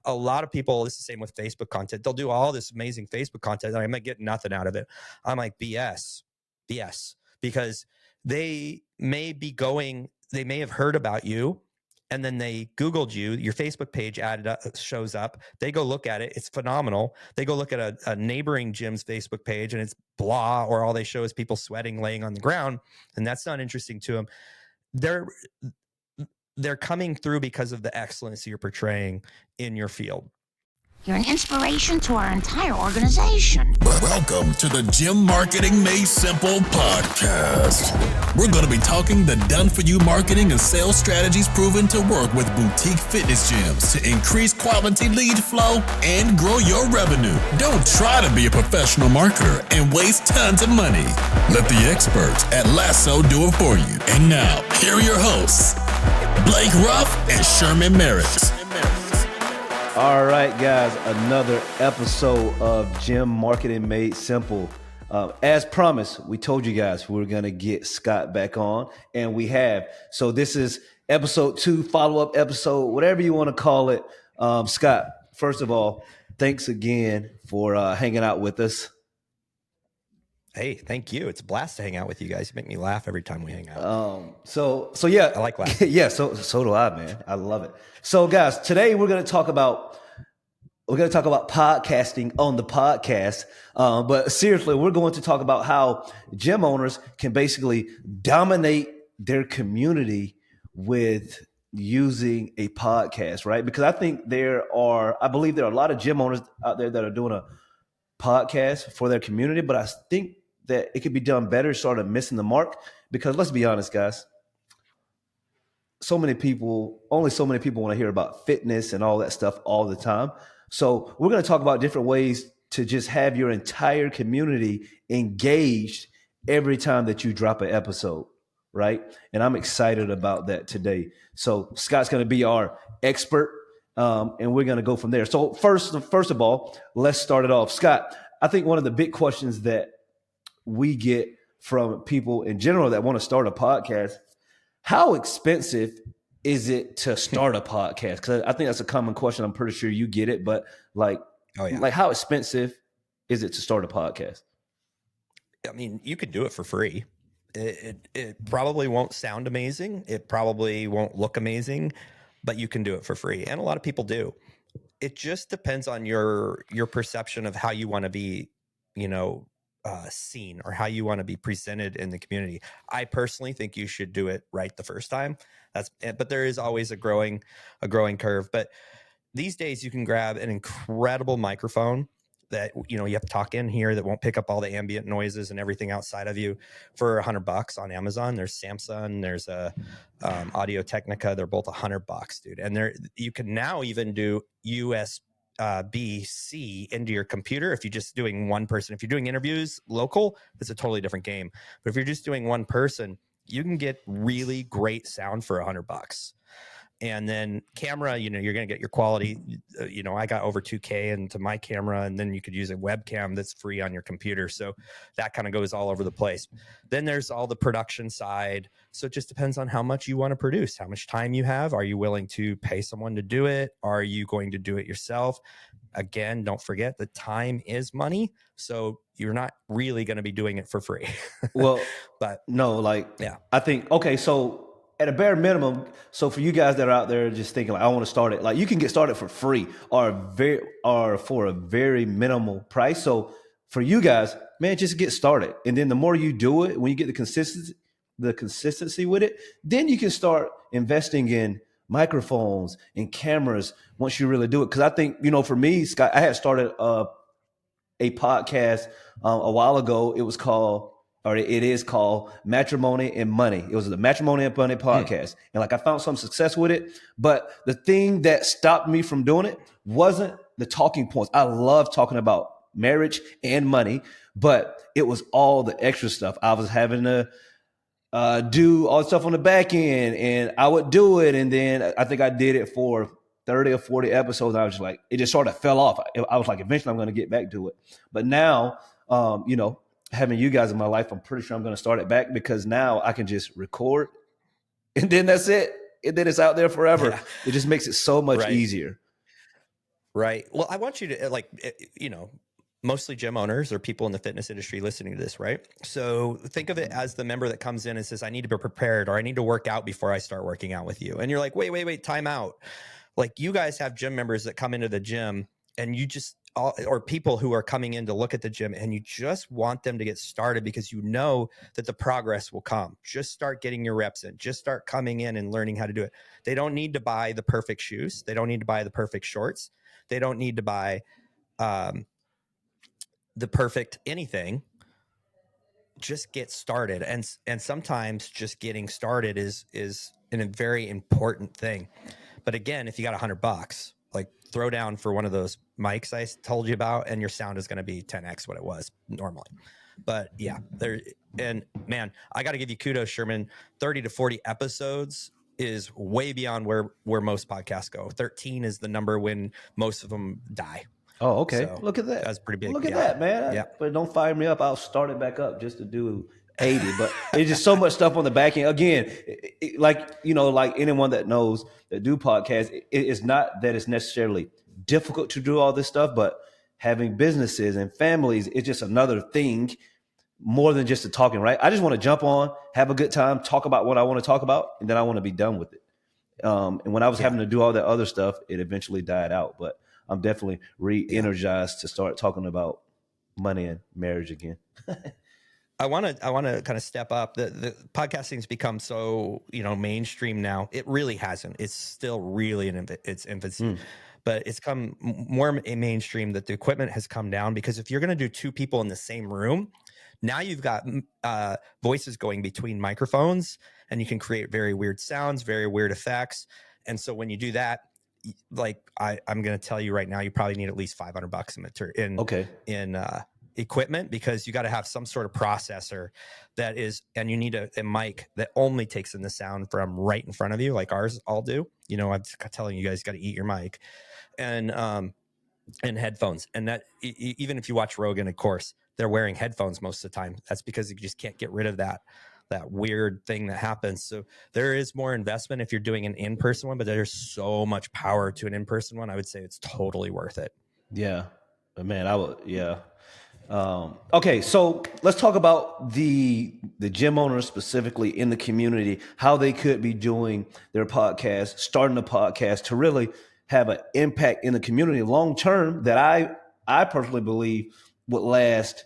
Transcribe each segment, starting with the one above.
a lot of people, it's the same with Facebook content. They'll do all this amazing Facebook content and I might get nothing out of it. I'm like, BS, because they may have heard about you, and then they Googled you, your Facebook page shows up. They go look at it. It's phenomenal. They go look at a neighboring gym's Facebook page and it's blah, or all they show is people sweating, laying on the ground. And that's not interesting to them. They're coming through because of the excellence you're portraying in your field. You're an inspiration to our entire organization. Welcome to the Gym Marketing Made Simple podcast. We're going to be talking the done-for-you marketing and sales strategies proven to work with boutique fitness gyms to increase quality lead flow and grow your revenue. Don't try to be a professional marketer and waste tons of money. Let the experts at Lasso do it for you. And now, here are your hosts, Blake Ruff and Sherman Merricks. All right, guys, another episode of Gym Marketing Made Simple. As promised, we told you guys we were going to get Scott back on, and we have. So this is episode 2, follow-up episode, whatever you want to call it. Scott, first of all, thanks again for hanging out with us. Hey, thank you. It's a blast to hang out with you guys. You make me laugh every time we hang out. So yeah, I like laughing. Yeah, so do I, man. I love it. So guys, today we're going to talk about podcasting on the podcast. But seriously, we're going to talk about how gym owners can basically dominate their community with using a podcast, right? Because I believe there are a lot of gym owners out there that are doing a podcast for their community, but I think that it could be done better, sort of missing the mark. Because let's be honest, guys, so many people want to hear about fitness and all that stuff all the time. So we're going to talk about different ways to just have your entire community engaged every time that you drop an episode, right? And I'm excited about that today. So Scott's going to be our expert, and we're going to go from there. So first of all, let's start it off. Scott, I think one of the big questions that we get from people in general that want to start a podcast, how expensive is it to start a podcast? Because I think that's a common question. I'm pretty sure you get it, but like how expensive is it to start a podcast? I mean, you could do it for free. It probably won't sound amazing. It probably won't look amazing, but you can do it for free. And a lot of people do. It just depends on your perception of how you want to be, seen, or how you want to be presented in the community. I personally think you should do it right the first time. But there is always a growing curve. But these days you can grab an incredible microphone that, you have to talk in here that won't pick up all the ambient noises and everything outside of you for $100 on Amazon. There's Samsung, there's Audio Technica. They're both $100, dude. And you can now even do USB-C into your computer. If you're just doing one person, if you're doing interviews local, it's a totally different game. But if you're just doing one person, you can get really great sound for $100. And then camera, you're going to get your quality. I got over 2K into my camera, and then you could use a webcam that's free on your computer. So that kind of goes all over the place. Then there's all the production side. So it just depends on how much you want to produce, how much time you have. Are you willing to pay someone to do it? Are you going to do it yourself? Again, don't forget that time is money. So you're not really going to be doing it for free. Well, but no, yeah, I think, okay, so at a bare minimum, so for you guys that are out there just thinking I want to start it, you can get started for free or for a very minimal price. So for you guys, man, just get started. And then the more you do it, when you get the consistency with it, then you can start investing in microphones and cameras once you really do it. Because I think, for me, Scott, I had started a podcast a while ago. It is called Matrimony and Money. It was the Matrimony and Money podcast. And I found some success with it. But the thing that stopped me from doing it wasn't the talking points. I love talking about marriage and money, but it was all the extra stuff. I was having to do all the stuff on the back end, and I would do it. And then I think I did it for 30 or 40 episodes. And I was just it just sort of fell off. I was eventually I'm going to get back to it. But now, having you guys in my life, I'm pretty sure I'm going to start it back, because now I can just record and then that's it. And then it's out there forever. Yeah. It just makes it so much easier. Right. Well, I want you to mostly gym owners or people in the fitness industry listening to this, right? So think of it as the member that comes in and says, I need to be prepared, or I need to work out before I start working out with you. And you're like, wait, time out. Like, you guys have gym members that come into the gym and or people who are coming in to look at the gym, and you just want them to get started because you know that the progress will come. Just start getting your reps in. Just start coming in and learning how to do it. They don't need to buy the perfect shoes. They don't need to buy the perfect shorts. They don't need to buy the perfect anything. Just get started. And sometimes just getting started is a very important thing. But again, if you got $100, like, throw down for one of those mics I told you about, and your sound is going to be 10x what it was normally. But yeah, man, I got to give you kudos, Sherman. 30 to 40 episodes is way beyond where most podcasts go. 13 is the number when most of them die. Oh, okay. So look at that. That's pretty big. Look at that, man. Yeah. But don't fire me up. I'll start it back up just to do 80. But it's just so much stuff on the back end. Again, like anyone that knows that do podcasts, it's not that it's necessarily difficult to do all this stuff, but having businesses and families is just another thing more than just the talking, right? I just want to jump on, have a good time, talk about what I want to talk about, and then I want to be done with it. And when I was having to do all that other stuff, it eventually died out. But I'm definitely re-energized to start talking about money and marriage again. I want to kind of step up. The podcasting's become so, mainstream now. It really hasn't. It's still really in its infancy, but it's come more mainstream that the equipment has come down, because if you're going to do two people in the same room, now you've got voices going between microphones, and you can create very weird sounds, very weird effects. And so when you do that, like, I'm going to tell you right now, you probably need at least $500 in equipment, because you got to have some sort of processor and you need a mic that only takes in the sound from right in front of you, like ours all do. I'm telling you guys, got to eat your mic, and headphones. And that even if you watch Rogan, of course, they're wearing headphones most of the time. That's because you just can't get rid of that weird thing that happens. So there is more investment if you're doing an in-person one, but there's so much power to an in-person one. I would say it's totally worth it. Yeah, man, I would. Yeah. Okay, so let's talk about the gym owners specifically in the community, how they could be doing their podcast, starting a podcast to really have an impact in the community long term that I personally believe would last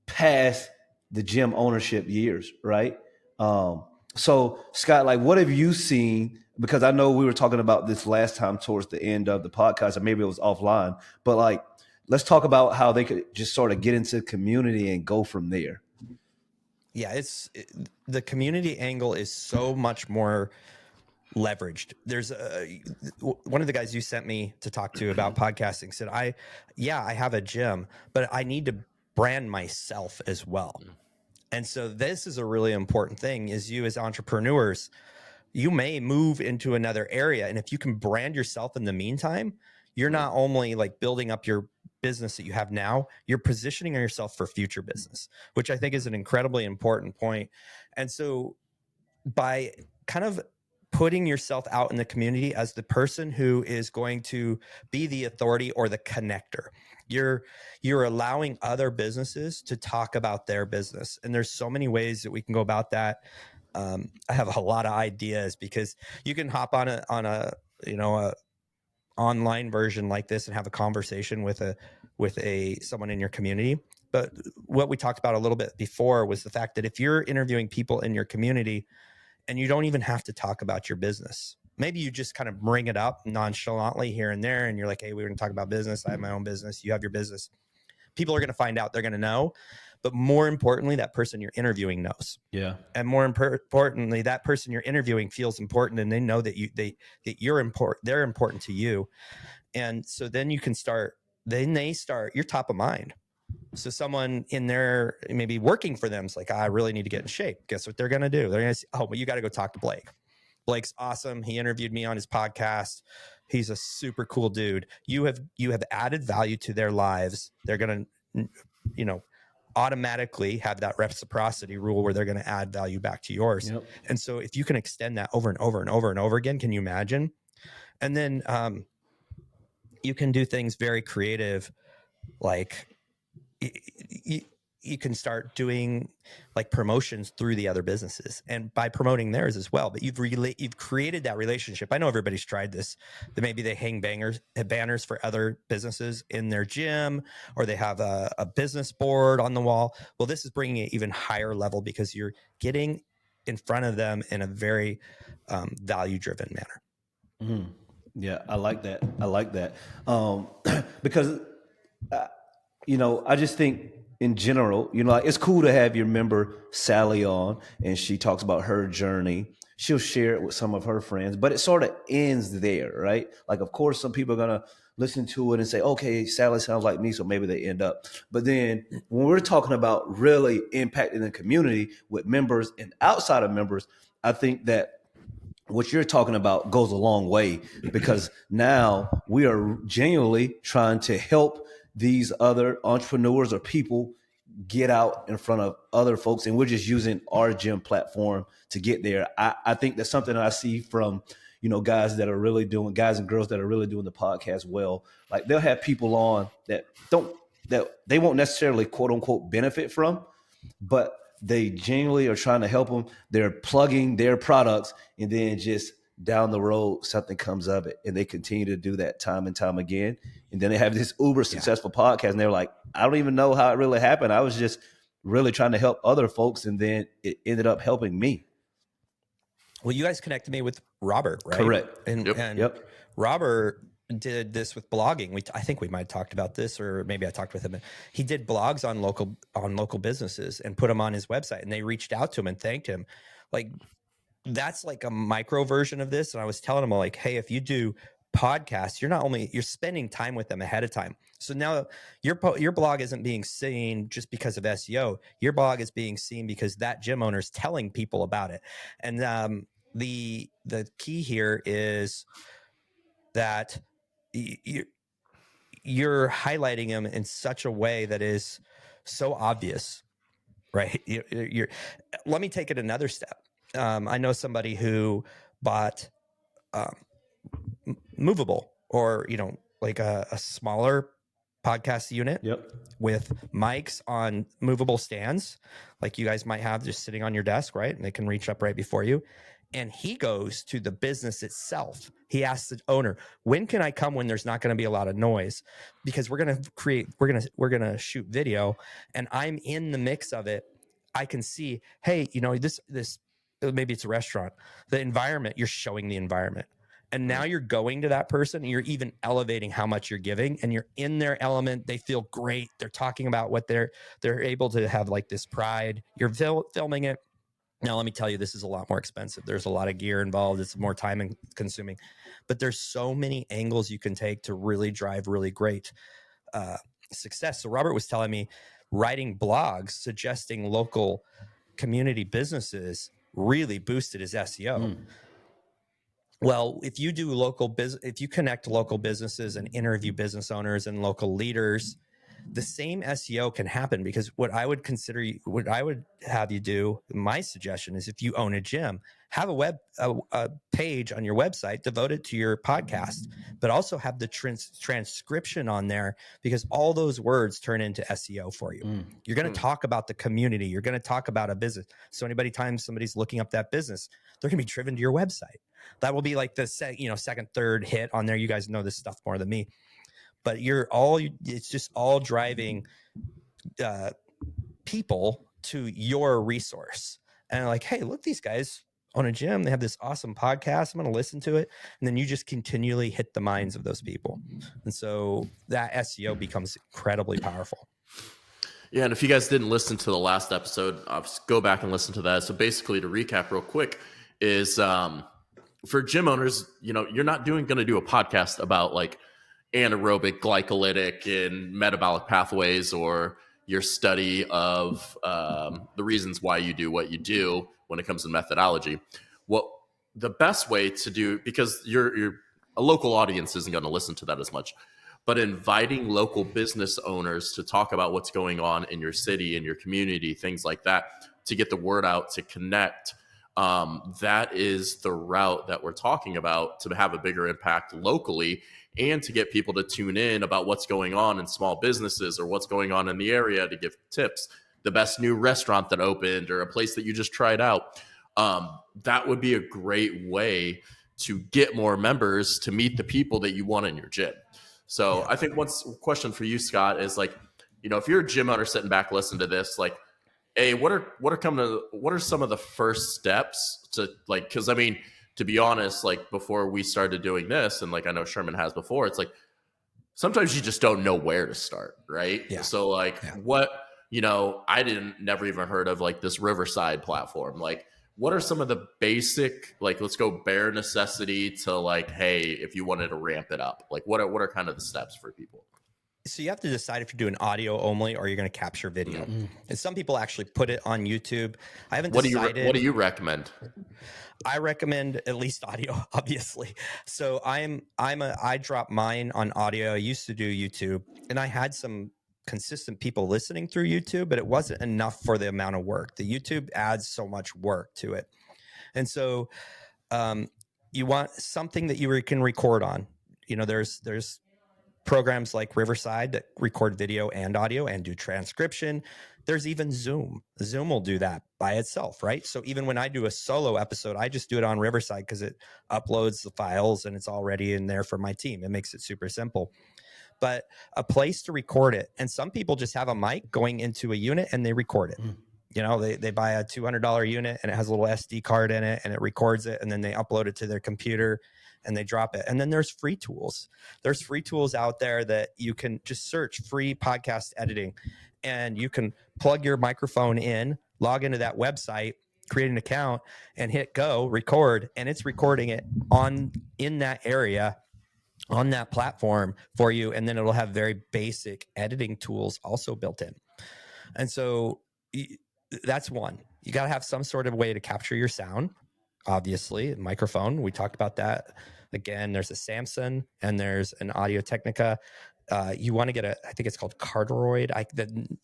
past the gym ownership years, right? So Scott, like, what have you seen? Because I know we were talking about this last time towards the end of the podcast, or maybe it was offline, but like, let's talk about how they could just sort of get into the community and go from there. Yeah, the community angle is so much more leveraged. There's one of the guys you sent me to talk to about podcasting said, I have a gym, but I need to brand myself as well. And so this is a really important thing, is you as entrepreneurs, you may move into another area. And if you can brand yourself in the meantime, you're not only like building up your business that you have now, you're positioning yourself for future business, which I think is an incredibly important point. And so by kind of putting yourself out in the community as the person who is going to be the authority or the connector, you're allowing other businesses to talk about their business. And there's so many ways that we can go about that. I have a lot of ideas, because you can hop on a online version like this and have a conversation with someone in your community. But what we talked about a little bit before was the fact that if you're interviewing people in your community, and you don't even have to talk about your business, maybe you just kind of bring it up nonchalantly here and there, and you're like, hey, we're going to talk about business. I have my own business. You have your business. People are going to find out. They're going to know. But more importantly, that person you're interviewing knows. Yeah. And more importantly, that person you're interviewing feels important, and they know that you're important. They're important to you. And so then you can start. Then they start. You're top of mind. So someone in there maybe working for them is like, I really need to get in shape. Guess what they're going to do? They're going to say, oh, well, you got to go talk to Blake. Blake's awesome. He interviewed me on his podcast. He's a super cool dude. You have added value to their lives. They're going to, automatically have that reciprocity rule where they're going to add value back to yours. Yep. And so if you can extend that over and over and over and over again, can you imagine? And then you can do things very creative, like you can start doing like promotions through the other businesses and by promoting theirs as well. But you've created that relationship. I know everybody's tried this. That maybe they hang banners for other businesses in their gym, or they have a business board on the wall. Well, this is bringing it even higher level because you're getting in front of them in a very value-driven manner. Mm. Yeah, I like that. Because I just think in general, like it's cool to have your member Sally on, and she talks about her journey. She'll share it with some of her friends, but it sort of ends there, right? Like, of course, some people are gonna listen to it and say, "Okay, Sally sounds like me," so maybe they end up. But then when we're talking about really impacting the community with members and outside of members, I think that what you're talking about goes a long way, because now we are genuinely trying to help these other entrepreneurs or people get out in front of other folks, and we're just using our gym platform to get there. I think that's something I see from guys and girls that are really doing the podcast well. Like, they'll have people on that they won't necessarily quote unquote benefit from, but they genuinely are trying to help them. They're plugging their products, and then just down the road, something comes of it, and they continue to do that time and time again. And then they have this uber successful podcast, and they're like, I don't even know how it really happened. I was just really trying to help other folks, and then it ended up helping me. Well, you guys connected me with Robert, right? Correct. And Robert did this with blogging. I think we might have talked about this, or maybe I talked with him. He did blogs on local businesses and put them on his website, and they reached out to him and thanked him. Like, that's like a micro version of this. And I was telling him, like, hey, if you do podcasts, you're spending time with them ahead of time. So now your blog isn't being seen just because of SEO. Your blog is being seen because that gym owner is telling people about it. And the key here is that you're highlighting them in such a way that is so obvious, right? Let me take it another step. I know somebody who bought movable, or like a smaller podcast unit with mics on movable stands, like you guys might have just sitting on your desk, right? And they can reach up right before you. And he goes to the business itself. He asks the owner, when can I come when there's not going to be a lot of noise? Because we're going to shoot video, and I'm in the mix of it. I can see, hey, this maybe it's a restaurant, the environment, you're showing the environment. And now you're going to that person, and you're even elevating how much you're giving, and you're in their element. They feel great. They're talking about what they're able to have, like this pride. You're filming it. Now, let me tell you, this is a lot more expensive. There's a lot of gear involved. It's more time consuming, but there's so many angles you can take to really drive really great success. So Robert was telling me, writing blogs suggesting local community businesses really boosted his SEO. Well, if you do if you connect local businesses and interview business owners and local leaders, the same SEO can happen, because what I would have you do, my suggestion is, if you own a gym, have a page on your website devoted to your podcast, but also have the transcription on there, because all those words turn into SEO for you. You're going to talk about the community. You're going to talk about a business. So anytime somebody's looking up that business, they're going to be driven to your website. That will be like the second, third hit on there. You guys know this stuff more than me. But it's just all driving people to your resource. And like, hey, look, these guys own a gym. They have this awesome podcast. I'm going to listen to it. And then you just continually hit the minds of those people. And so that SEO becomes incredibly powerful. Yeah. And if you guys didn't listen to the last episode, go back and listen to that. So basically, to recap real quick, is for gym owners, you're not going to do a podcast about like anaerobic, glycolytic, and metabolic pathways, or your study of the reasons why you do what you do when it comes to methodology. Well, the best way to do, because a local audience isn't going to listen to that as much, but inviting local business owners to talk about what's going on in your city, in your community, things like that, to get the word out, to connect. That is the route that we're talking about to have a bigger impact locally and to get people to tune in about what's going on in small businesses or what's going on in the area to give tips, the best new restaurant that opened or a place that you just tried out. That would be a great way to get more members to meet the people that you want in your gym. So I think one question for you, Scott, is like, if you're a gym owner sitting back listening to this, like, hey, what are some of the first steps to, like, because I mean, to be honest, like before we started doing this, and like I know Sherman has before, it's like sometimes you just don't know where to start, right? Yeah. So like what, I never even heard of like this Riverside platform. Like, what are some of the basic, like, let's go bare necessity to like, hey, if you wanted to ramp it up, like what are kind of the steps for people? So you have to decide if you're doing audio only or you're going to capture video. And some people actually put it on YouTube. I haven't decided. What do you recommend? I recommend at least audio, obviously. So I drop mine on audio. I used to do YouTube, and I had some consistent people listening through YouTube, but it wasn't enough for the amount of work. The YouTube adds so much work to it. And so you want something that you can record on. There's programs like Riverside that record video and audio and do transcription. There's even Zoom. Zoom will do that by itself, right? So even when I do a solo episode, I just do it on Riverside because it uploads the files and it's already in there for my team. It makes it super simple. But a place to record it. And some people just have a mic going into a unit and they record it. They buy a $200 unit and it has a little SD card in it and it records it, and then they upload it to their computer and they drop it. And then there's free tools. There's free tools out there that you can just search free podcast editing, and you can plug your microphone in, log into that website, create an account, and hit go, record, and it's recording it in that area on that platform for you. And then it'll have very basic editing tools also built in. And so that's one. You got to have some sort of way to capture your sound. Obviously, a microphone. We talked about that. Again, there's a Samson and there's an Audio-Technica. You want to get I think it's called Cardioid.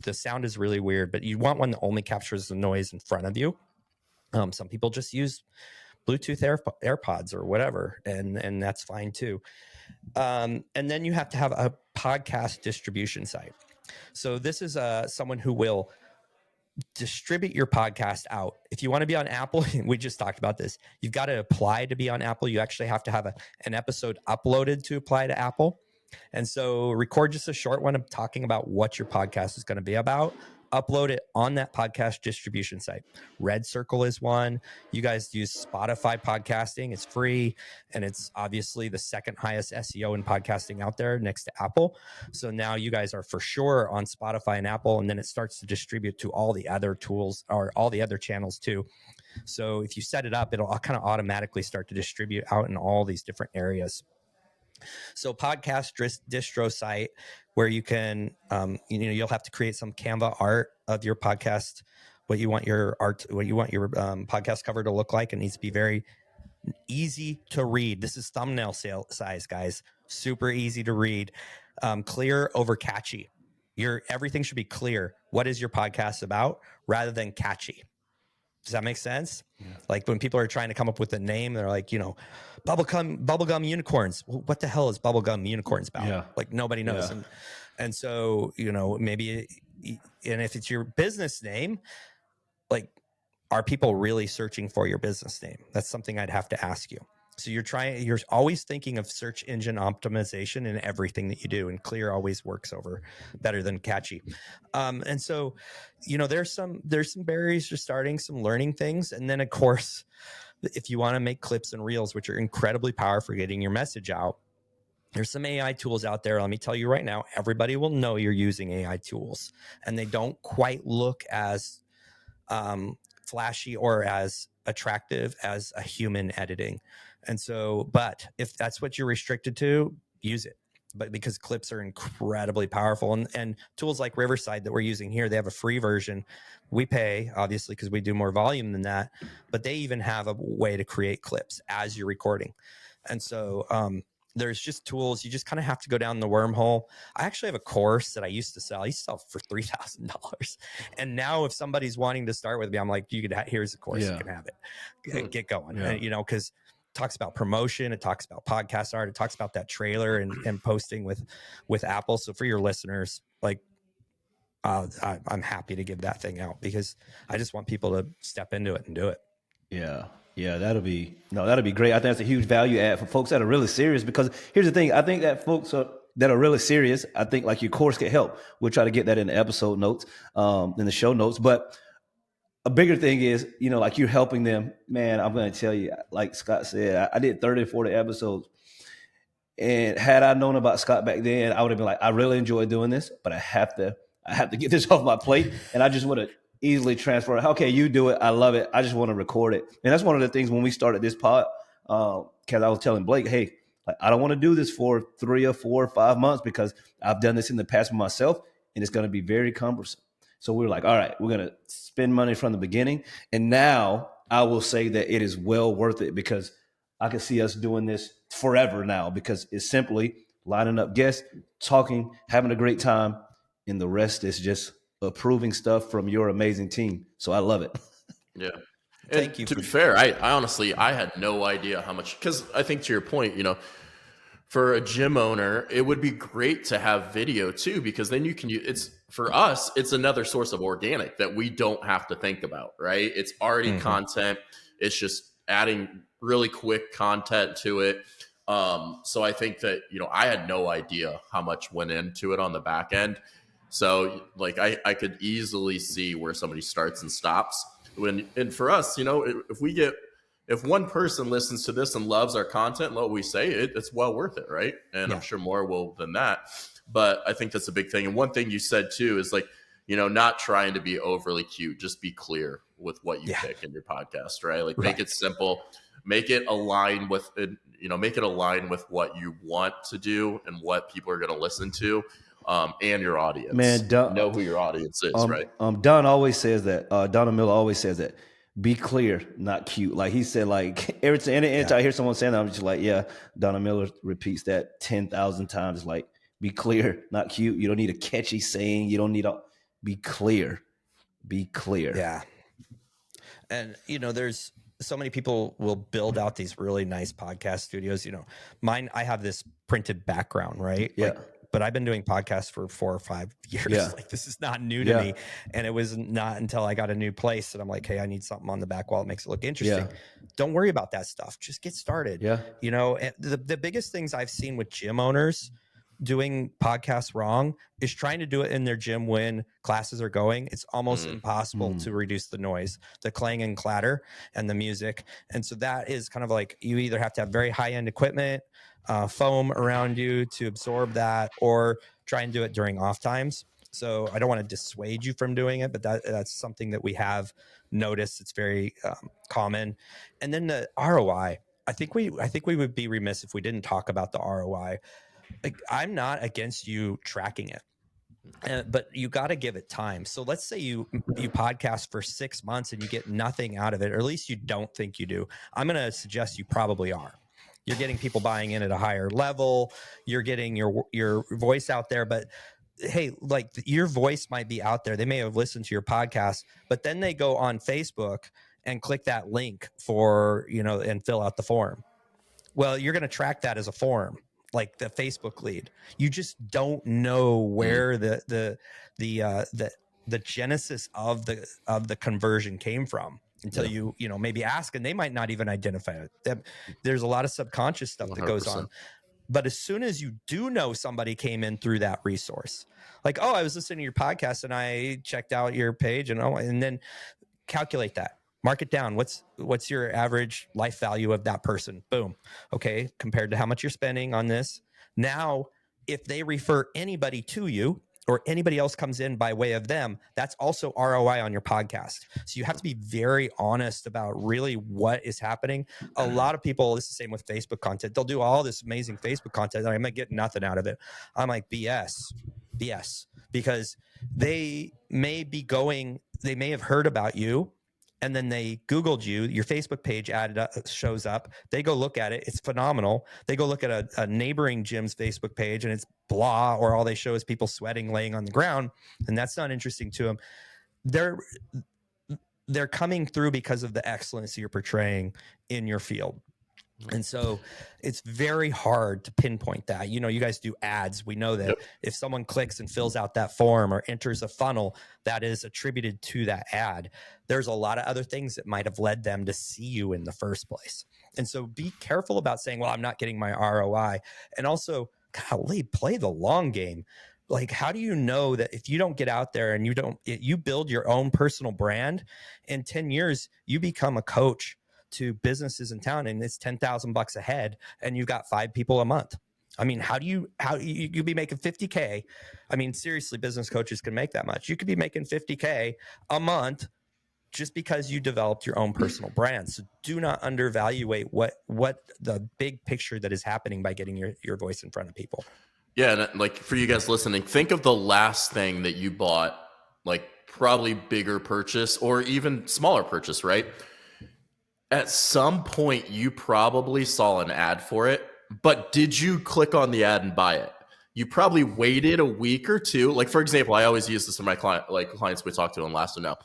The sound is really weird, but you want one that only captures the noise in front of you. Some people just use Bluetooth AirPods or whatever, and that's fine too. And then you have to have a podcast distribution site. So this is someone who will distribute your podcast out. If you want to be on Apple, we just talked about this. You've got to apply to be on Apple. You actually have to have an episode uploaded to apply to Apple. And so record just a short one of talking about what your podcast is going to be about. Upload it on that podcast distribution site. Red Circle is one. You guys use Spotify podcasting. It's free. And it's obviously the second highest SEO in podcasting out there next to Apple. So now you guys are for sure on Spotify and Apple. And then it starts to distribute to all the other tools or all the other channels too. So if you set it up, it'll kind of automatically start to distribute out in all these different areas. So podcast distro site where you can, you'll have to create some Canva art of your podcast, what you want your podcast cover to look like. It needs to be very easy to read. This is thumbnail size, guys. Super easy to read. Clear over catchy. Everything should be clear. What is your podcast about rather than catchy? Does that make sense? Yeah. Like when people are trying to come up with a name, they're like, bubblegum unicorns. Well, what the hell is bubblegum unicorns about? Yeah. Like nobody knows. Yeah. And so, maybe, and if it's your business name, like, are people really searching for your business name? That's something I'd have to ask you. So you're always thinking of search engine optimization in everything that you do, and clear always works over better than catchy. And so, there's some barriers to starting, some learning things. And then of course, if you want to make clips and reels, which are incredibly powerful for getting your message out, there's some AI tools out there. Let me tell you right now, everybody will know you're using AI tools, and they don't quite look as flashy or as attractive as a human editing. And so, but if that's what you're restricted to, use it. But because clips are incredibly powerful, and tools like Riverside that we're using here, they have a free version. We pay, obviously, because we do more volume than that, but they even have a way to create clips as you're recording. And so there's just tools. You just kind of have to go down the wormhole. I actually have a course that I used to sell. I used to sell for $3,000. And now if somebody's wanting to start with me, I'm like, here's the course. You can have it. Get going. And, you know, because it talks about promotion. It talks about podcast art. It talks about that trailer and posting with Apple. So for your listeners, like, I'm happy to give that thing out because I just want people to step into it and do it. Yeah, that'll be great. I think that's a huge value add for folks that are really serious, because here's the thing. I think that folks that are really serious, I think like your course could help. We'll try to get that in the episode notes, in the show notes. But a bigger thing is, you know, like you're helping them, man. I'm going to tell you, like Scott said, I did 30 or 40 episodes. And had I known about Scott back then, I would have been like, I really enjoy doing this, but I have to get this off my plate. And I just want to easily transfer it. Okay, you do it. I love it. I just want to record it. And that's one of the things when we started this pod, because I was telling Blake, hey, like, I don't want to do this for 3 or 4 or 5 months because I've done this in the past for myself and it's going to be very cumbersome. So we were like, all right, we're going to spend money from the beginning. And now I will say that it is well worth it, because I can see us doing this forever now, because it's simply lining up guests, talking, having a great time, and the rest is just approving stuff from your amazing team. So I love it. Yeah. Thank you. To be fair, I honestly, I had no idea how much, because I think to your point, you know, for a gym owner, it would be great to have video too, because then you can use, it's for us, it's another source of organic that we don't have to think about, right? It's already content. It's just adding really quick content to it. So I think that, you know, I had no idea how much went into it on the back end. So like I could easily see where somebody starts and stops. And for us, you know, if one person listens to this and loves our content and what we say, it's well worth it, right? And I'm sure more will than that. But I think that's a big thing. And one thing you said too is like, you know, not trying to be overly cute, just be clear with what you pick in your podcast, right? Like make it simple, make it align with it, you know, make it align with what you want to do and what people are going to listen to. And your audience. Man, know who your audience is, right? Don always says that. Donna Miller always says that. Be clear, not cute. Like he said, like every time I hear someone saying that, I'm just like, yeah. Donna Miller repeats that 10,000 times. Like, be clear, not cute. You don't need a catchy saying. You don't need a. Be clear. Be clear. Yeah. And you know, there's so many people will build out these really nice podcast studios. You know, mine. I have this printed background, right? Yeah. Like, but I've been doing podcasts for 4 or 5 years. Yeah. Like this is not new to me. And it was not until I got a new place that I'm like, hey, I need something on the back wall that makes it look interesting. Yeah. Don't worry about that stuff. Just get started. Yeah. You know, and the biggest things I've seen with gym owners doing podcasts wrong is trying to do it in their gym when classes are going. It's almost impossible to reduce the noise, the clang and clatter and the music. And so that is kind of like, you either have to have very high-end equipment, foam around you to absorb that, or try and do it during off times. So I don't want to dissuade you from doing it, but that's something that we have noticed. It's very common. And then the ROI, I think we would be remiss if we didn't talk about the ROI. Like, I'm not against you tracking it, but you got to give it time. So let's say you podcast for 6 months and you get nothing out of it, or at least you don't think you do. I'm going to suggest you probably are. You're getting people buying in at a higher level. You're getting your voice out there, but hey, like your voice might be out there. They may have listened to your podcast, but then they go on Facebook and click that link for, you know, and fill out the form. Well, you're going to track that as a form, like the Facebook lead. You just don't know where the genesis of the conversion came from until you know, maybe ask, and they might not even identify it. There's a lot of subconscious stuff that 100%. Goes on. But as soon as you do know somebody came in through that resource, like, oh, I was listening to your podcast and I checked out your page, and then calculate that. Mark it down. What's your average life value of that person? Boom. Okay. Compared to how much you're spending on this. Now, if they refer anybody to you or anybody else comes in by way of them, that's also ROI on your podcast. So you have to be very honest about really what is happening. A lot of people, this is the same with Facebook content. They'll do all this amazing Facebook content and I might get nothing out of it. I'm like, BS, because they may have heard about you and then they Googled you, your Facebook page shows up. They go look at it. It's phenomenal. They go look at a neighboring gym's Facebook page and it's blah, or all they show is people sweating, laying on the ground. And that's not interesting to them. They're coming through because of the excellence you're portraying in your field. And so it's very hard to pinpoint that. You know, you guys do ads. We know that if someone clicks and fills out that form or enters a funnel that is attributed to that ad, there's a lot of other things that might have led them to see you in the first place. And so be careful about saying, well, I'm not getting my ROI. And also, golly, play the long game. Like, how do you know that if you don't get out there and you build your own personal brand, in 10 years, you become a coach to businesses in town and it's $10,000 a head and you've got 5 people a month. I mean, how you could be making $50K. I mean, seriously, business coaches can make that much. You could be making $50K a month just because you developed your own personal brand. So do not undervaluate what the big picture that is happening by getting your voice in front of people. Yeah. And like for you guys listening, think of the last thing that you bought, like probably bigger purchase or even smaller purchase, right? At some point, you probably saw an ad for it, but did you click on the ad and buy it? You probably waited a week or two. Like, for example, I always use this for my clients we talked to in Last to Know.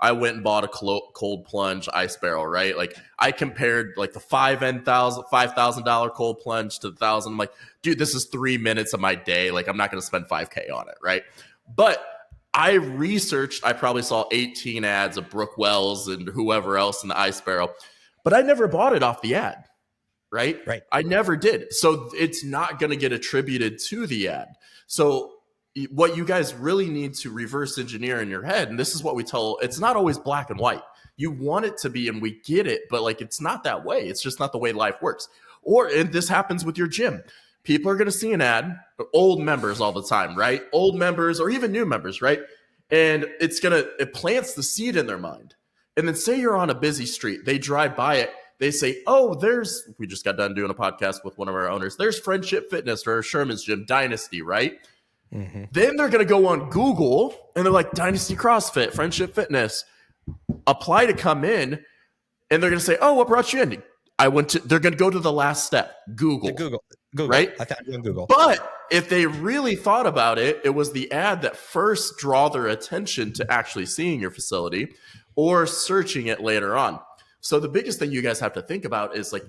I went and bought a cold plunge ice barrel, right? Like, I compared like the $5,000 cold plunge to the 1,000. I'm like, dude, this is 3 minutes of my day. Like, I'm not going to spend $5K on it, right? But I researched, I probably saw 18 ads of Brooke Wells and whoever else in the ice barrel, but I never bought it off the ad, right? Right. I never did. So it's not going to get attributed to the ad. So what you guys really need to reverse engineer in your head, and this is what we tell, it's not always black and white. You want it to be, and we get it, but like, it's not that way. It's just not the way life works. And this happens with your gym. People are going to see an ad, old members all the time, right? Old members or even new members, right? And it plants the seed in their mind. And then say you're on a busy street, they drive by it, they say, oh, we just got done doing a podcast with one of our owners. There's Friendship Fitness or Sherman's Gym, Dynasty, right? Mm-hmm. Then they're going to go on Google and they're like, Dynasty CrossFit, Friendship Fitness, apply to come in. And they're going to say, oh, what brought you in? They're going to go to the last step, Google, right? I found you on Google. But if they really thought about it, it was the ad that first draw their attention to actually seeing your facility or searching it later on. So the biggest thing you guys have to think about is like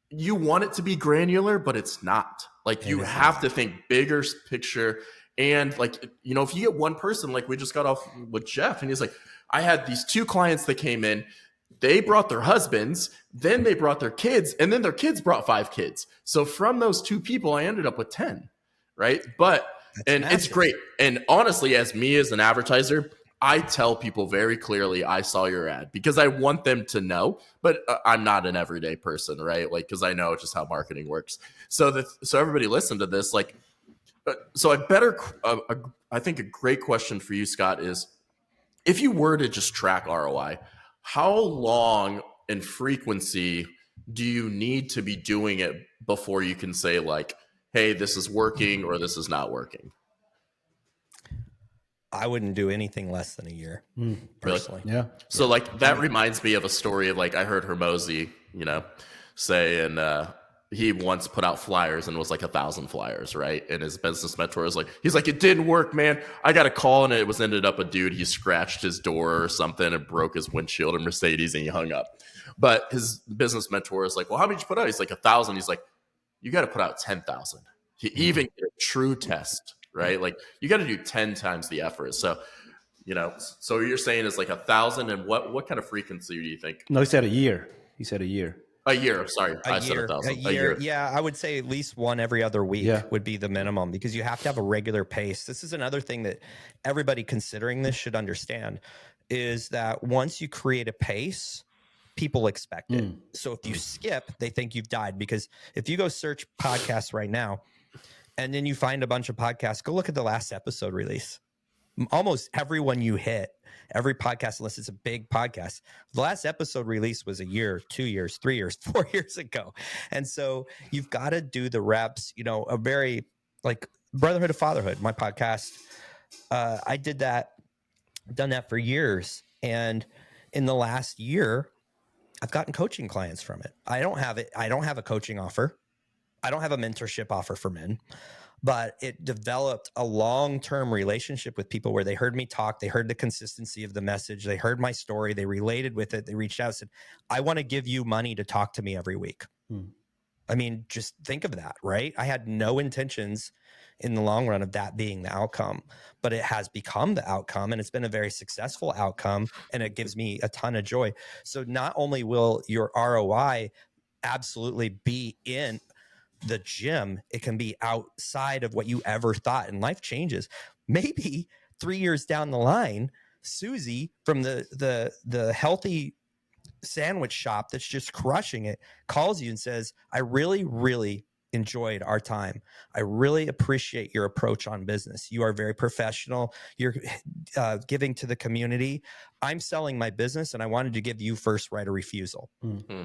you want it to be granular, but it's not. Like you have to think bigger picture. And like, you know, if you get one person, like we just got off with Jeff and he's like, I had these 2 clients that came in, they brought their husbands, then they brought their kids, and then their kids brought 5 kids. So from those 2 people, I ended up with 10, right? It's great. And honestly, as an advertiser, I tell people very clearly, I saw your ad because I want them to know, but I'm not an everyday person, right? Like, cause I know just how marketing works. So everybody listen to this. Like, so I think a great question for you, Scott, is if you were to just track ROI, how long and frequency do you need to be doing it before you can say like, hey, this is working or this is not working? I wouldn't do anything less than a year, personally. Yeah. So like that reminds me of a story of like I heard Hermosi, say, and he once put out flyers and it was like 1,000 flyers, right? And his business mentor was like, he's like, it didn't work, man. I got a call and it ended up a dude. He scratched his door or something and broke his windshield in Mercedes and he hung up. But his business mentor is like, well, how many did you put out? He's like 1,000. He's like, you got to put out 10,000 to even get a true test. Right? Like you got to do 10 times the effort. So, so you're saying it's like 1,000 and what kind of frequency do you think? No, he said a year. A year. Sorry. I said 1,000. A year. Yeah. I would say at least one every other week would be the minimum because you have to have a regular pace. This is another thing that everybody considering this should understand is that once you create a pace, people expect it. So if you skip, they think you've died because if you go search podcasts right now, and then you find a bunch of podcasts, go look at the last episode release. Almost everyone you hit, every podcast, unless it's a big podcast, the last episode release was a year, 2 years, 3 years, 4 years ago. And so you've got to do the reps, a very like Brotherhood of Fatherhood, my podcast. I done that for years. And in the last year, I've gotten coaching clients from it. I don't have a coaching offer. I don't have a mentorship offer for men, but it developed a long-term relationship with people where they heard me talk. They heard the consistency of the message. They heard my story. They related with it. They reached out and said, I want to give you money to talk to me every week. I mean, just think of that, right? I had no intentions in the long run of that being the outcome, but it has become the outcome, and it's been a very successful outcome, and it gives me a ton of joy. So not only will your ROI absolutely be in the gym, it can be outside of what you ever thought, and life changes. Maybe 3 years down the line, Susie from the healthy sandwich shop that's just crushing it calls you and says, I really, really enjoyed our time. I really appreciate your approach on business. You are very professional. You're giving to the community. I'm selling my business, and I wanted to give you first right of refusal.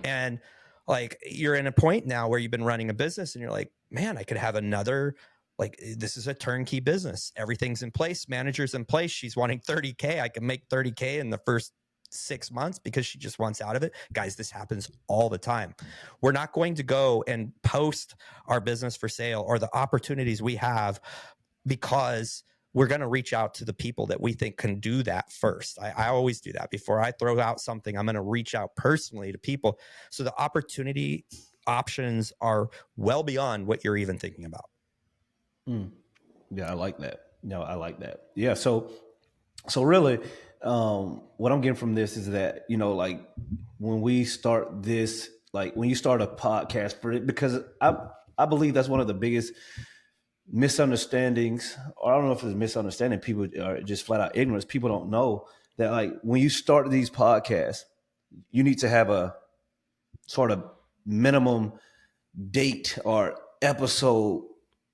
And like, you're in a point now where you've been running a business and you're like, man, I could have another, like, this is a turnkey business. Everything's in place. Manager's in place. She's wanting 30K. I can make 30K in the first 6 months because she just wants out of it. Guys, this happens all the time. We're not going to go and post our business for sale or the opportunities we have because we're going to reach out to the people that we think can do that first. I always do that. Before I throw out something, I'm going to reach out personally to people. So the opportunity options are well beyond what you're even thinking about. Yeah, I like that. No, I like that. Yeah. So really, what I'm getting from this is that, you know, like when we start this, like when you start a podcast for it, because I believe that's one of the biggest misunderstandings, or I don't know if it's a misunderstanding. People are just flat out ignorance. People don't know that, like, when you start these podcasts, you need to have a sort of minimum date or episode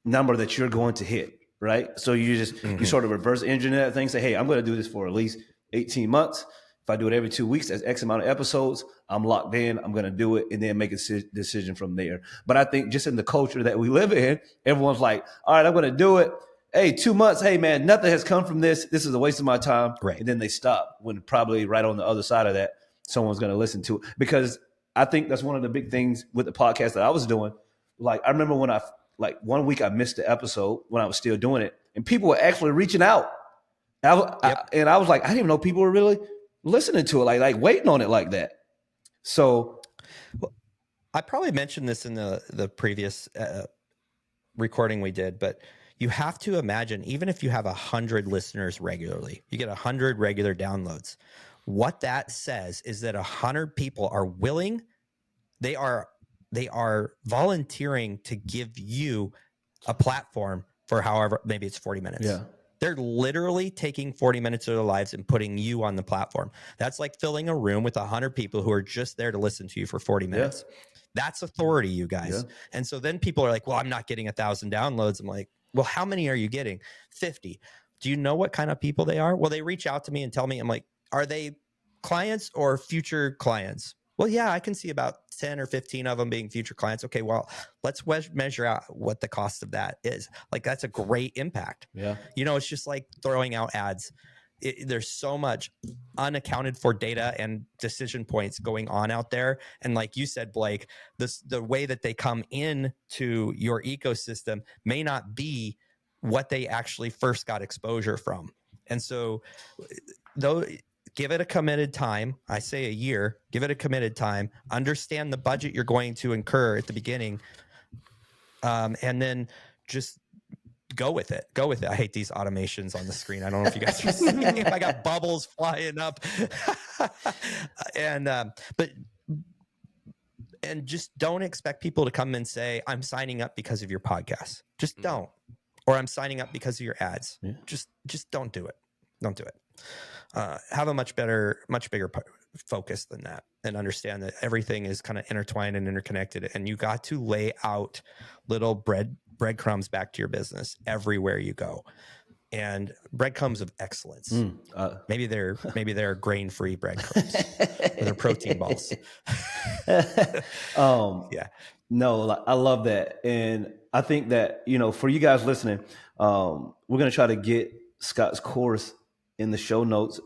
number that you're going to hit, right? So you just you sort of reverse engineer that thing, say, hey, I'm going to do this for at least 18 months. If I do it every 2 weeks, that's X amount of episodes. I'm locked in. I'm going to do it, and then make a decision from there. But I think just in the culture that we live in, everyone's like, all right, I'm going to do it. Hey, 2 months. Hey, man, nothing has come from this. This is a waste of my time. Right. And then they stop when probably right on the other side of that, someone's going to listen to it. Because I think that's one of the big things with the podcast that I was doing. Like, I remember when one week I missed the episode when I was still doing it, and people were actually reaching out. And I was like, I didn't even know people were really listening to it, like waiting on it like that. So, well, I probably mentioned this in the previous recording we did, but you have to imagine, even if you have 100 listeners regularly, you get 100 regular downloads. What that says is that 100 people are willing, they are volunteering to give you a platform for however, maybe it's 40 minutes. yeah. They're literally taking 40 minutes of their lives and putting you on the platform. That's like filling a room with 100 people who are just there to listen to you for 40 minutes. Yeah. That's authority, you guys. Yeah. And so then people are like, well, I'm not getting 1,000 downloads. I'm like, well, how many are you getting? 50. Do you know what kind of people they are? Well, they reach out to me and tell me, I'm like, are they clients or future clients? Well, yeah, I can see about 10 or 15 of them being future clients. Okay, well, let's measure out what the cost of that is. Like, that's a great impact. Yeah. You know, it's just like throwing out ads. There's so much unaccounted for data and decision points going on out there. And like you said, Blake, the way that they come in to your ecosystem may not be what they actually first got exposure from. And so though, give it a committed time. I say a year. Give it a committed time. Understand the budget you're going to incur at the beginning, and then just go with it. Go with it. I hate these automations on the screen. I don't know if you guys are seeing. I got bubbles flying up, and just don't expect people to come and say, "I'm signing up because of your podcast." Just don't, or "I'm signing up because of your ads." Yeah. Just don't do it. Don't do it. Have a much bigger focus than that, and understand that everything is kind of intertwined and interconnected, and you got to lay out little breadcrumbs back to your business everywhere you go, and breadcrumbs of excellence. Maybe they're grain-free breadcrumbs. They're protein balls. Yeah. No, I love that, and I think that, you know, for you guys listening, we're gonna try to get Scott's course in the show notes.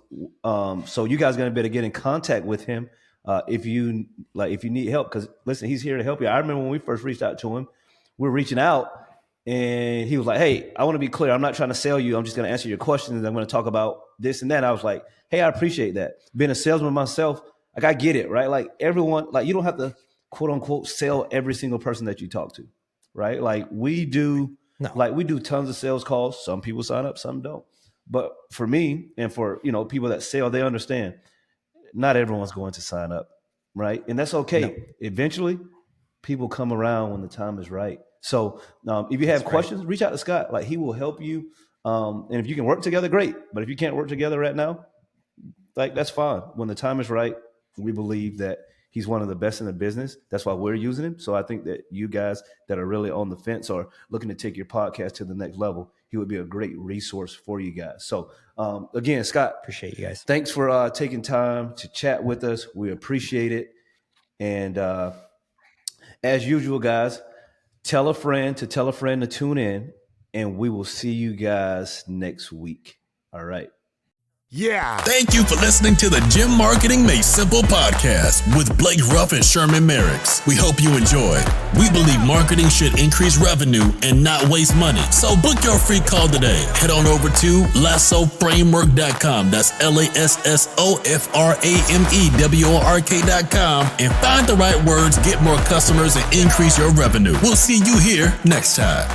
So you guys are going to be able to get in contact with him if you need help. Because listen, he's here to help you. I remember when we first reached out to him, we were reaching out, and he was like, "Hey, I want to be clear. I'm not trying to sell you. I'm just going to answer your questions. And I'm going to talk about this and that." I was like, "Hey, I appreciate that. Being a salesman myself, like I get it, right? Like everyone, like you don't have to quote unquote sell every single person that you talk to, right? Like we do." No. Like we do tons of sales calls. Some people sign up, some don't. But for me and for people that sell, they understand not everyone's going to sign up, right? And that's okay. No. Eventually, people come around when the time is right. So if you have questions, reach out to Scott. Like he will help you. And if you can work together, great. But if you can't work together right now, like that's fine. When the time is right, we believe that he's one of the best in the business. That's why we're using him. So I think that you guys that are really on the fence or looking to take your podcast to the next level, he would be a great resource for you guys. So again, Scott, appreciate you guys. Thanks for taking time to chat with us. We appreciate it. And as usual, guys, tell a friend to tune in, and we will see you guys next week. All right. Yeah. Thank you for listening to the Gym Marketing Made Simple podcast with Blake Ruff and Sherman Merricks. We hope you enjoyed. We believe marketing should increase revenue and not waste money. So book your free call today. Head on over to lassoframework.com. That's LASSOFRAMEWORK.com and find the right words, get more customers, and increase your revenue. We'll see you here next time.